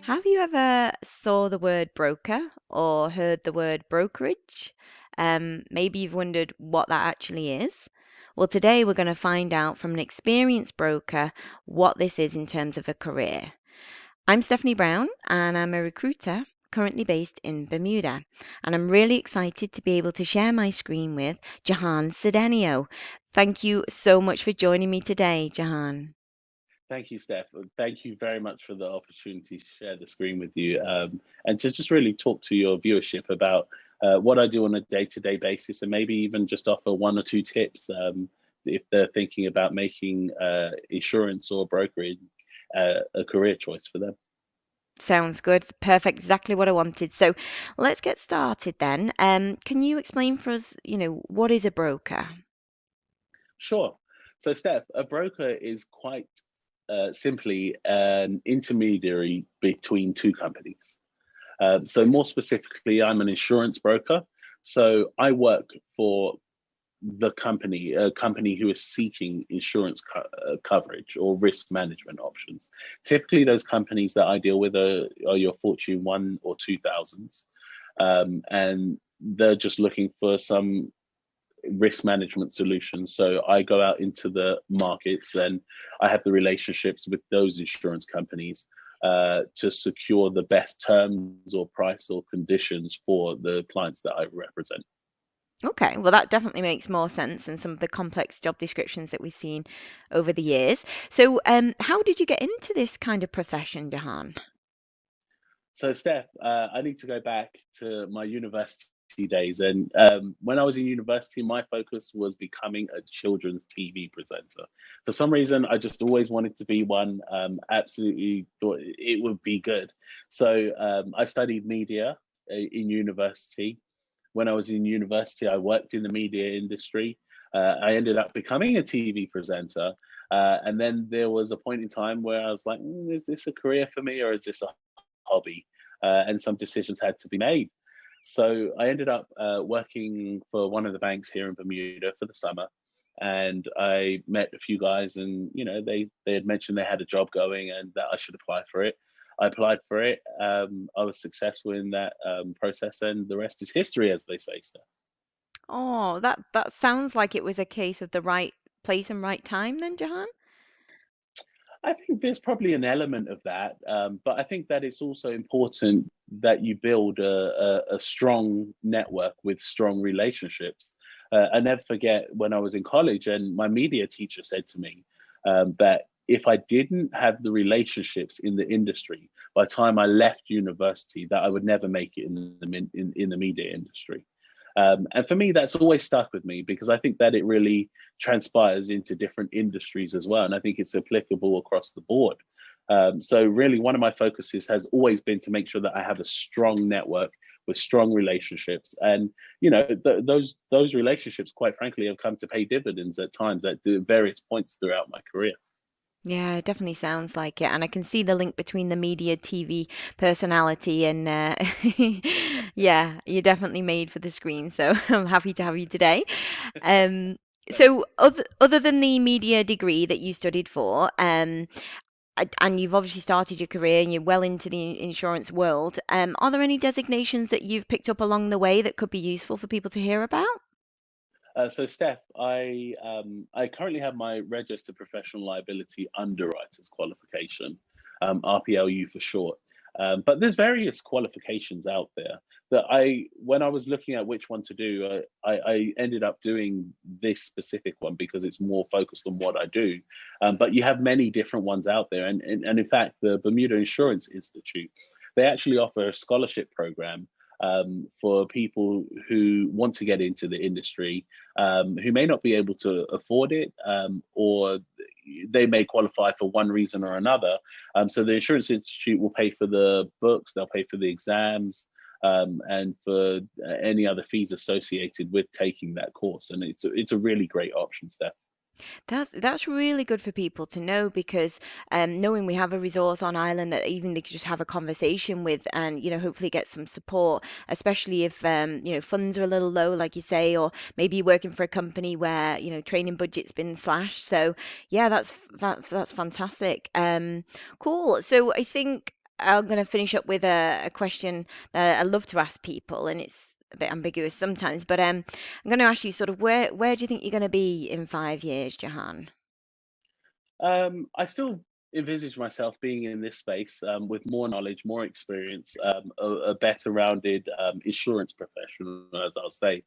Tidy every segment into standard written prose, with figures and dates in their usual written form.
Have you ever saw the word broker or heard the word brokerage? Maybe you've wondered what that actually is. Well, today we're going to find out from an experienced broker what this is in terms of a career. I'm Stephanie Brown and I'm a recruiter currently based in Bermuda. And I'm really excited to be able to share my screen with Jahan Cedenio. Thank you so much for joining me today, Jahan. Thank you, Steph. Thank you very much for the opportunity to share the screen with you and to just really talk to your viewership about what I do on a day-to-day basis and maybe even just offer one or two tips if they're thinking about making insurance or brokerage a career choice for them. Sounds good. Perfect. Exactly what I wanted. So let's get started then. Can you explain for us, what is a broker? Sure. So, Steph, a broker is quite simply an intermediary between two companies. So more specifically, I'm an insurance broker. So I work for the company, a company who is seeking insurance coverage or risk management options. Typically, those companies that I deal with are your Fortune 1 or 2000s. And they're just looking for some risk management solutions. So I go out into the markets and I have the relationships with those insurance companies to secure the best terms or price or conditions for the clients that I represent. Okay, well, that definitely makes more sense than some of the complex job descriptions that we've seen over the years. So, how did you get into this kind of profession, Jahan? So, Steph, I need to go back to my university days. And when I was in university, my focus was becoming a children's TV presenter. For some reason, I just always wanted to be one, absolutely thought it would be good. So, I studied media in university. When I was in university, I worked in the media industry. I ended up becoming a TV presenter. And then there was a point in time where I was like, is this a career for me or is this a hobby? And some decisions had to be made. So I ended up working for one of the banks here in Bermuda for the summer, and I met a few guys, and they had mentioned they had a job going and that I should apply for it. I applied for it. I was successful in that process, and the rest is history, as they say. So Oh, that sounds like it was a case of the right place and right time then, Jahan. I think there's probably an element of that, but I think that it's also important that you build a strong network with strong relationships. I never forget when I was in college and my media teacher said to me that if I didn't have the relationships in the industry by the time I left university, that I would never make it in the media industry. And for me, that's always stuck with me because I think that it really transpires into different industries as well. And I think it's applicable across the board. So, really, one of my focuses has always been to make sure that I have a strong network with strong relationships. And, those relationships, quite frankly, have come to pay dividends at times at various points throughout my career. Yeah, it definitely sounds like it. And I can see the link between the media TV personality and yeah, you're definitely made for the screen. So I'm happy to have you today. Um, so other than the media degree that you studied for, and you've obviously started your career and you're well into the insurance world, are there any designations that you've picked up along the way that could be useful for people to hear about? So, Steph, I currently have my registered professional liability underwriters qualification, RPLU for short. But there's various qualifications out there that when I was looking at which one to do, I ended up doing this specific one because it's more focused on what I do. But you have many different ones out there, and in fact, the Bermuda Insurance Institute, they actually offer a scholarship program for people who want to get into the industry, who may not be able to afford it, or they may qualify for one reason or another. So the Insurance Institute will pay for the books, they'll pay for the exams, and for any other fees associated with taking that course. And it's a really great option, Steph. That's really good for people to know because knowing we have a resource on island that even they could just have a conversation with and hopefully get some support, especially if funds are a little low, like you say, or maybe you're working for a company where training budget's been slashed. So yeah, that's fantastic. Cool. So I think. I'm going to finish up with a question that I love to ask people, and it's a bit ambiguous sometimes, but I'm going to ask you sort of where do you think you're going to be in 5 years, Jahan? I still envisage myself being in this space with more knowledge, more experience, a better rounded insurance professional, as I'll say,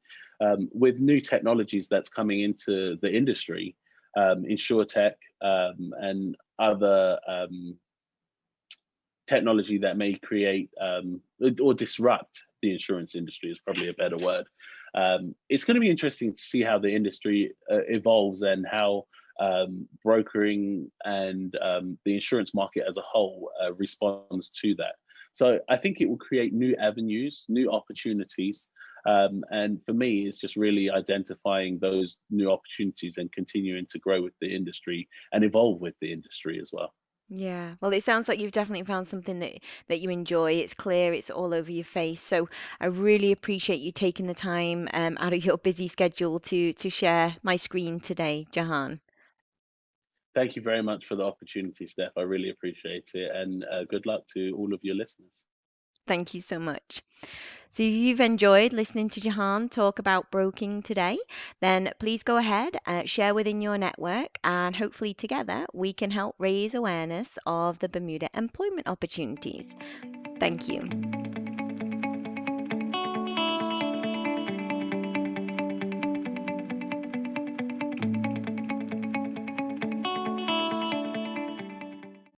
with new technologies that's coming into the industry, insurtech, and other technology that may create or disrupt the insurance industry is probably a better word. It's going to be interesting to see how the industry evolves and how brokering and the insurance market as a whole responds to that. So I think it will create new avenues, new opportunities. And for me, it's just really identifying those new opportunities and continuing to grow with the industry and evolve with the industry as well. Yeah, well, it sounds like you've definitely found something that you enjoy. It's clear, it's all over your face. So I really appreciate you taking the time out of your busy schedule to share my screen today, Jahan. Thank you very much for the opportunity, Steph. I really appreciate it. And good luck to all of your listeners. Thank you so much. So if you've enjoyed listening to Jahan talk about broking today, then please go ahead, share within your network, and hopefully together we can help raise awareness of the Bermuda employment opportunities. Thank you.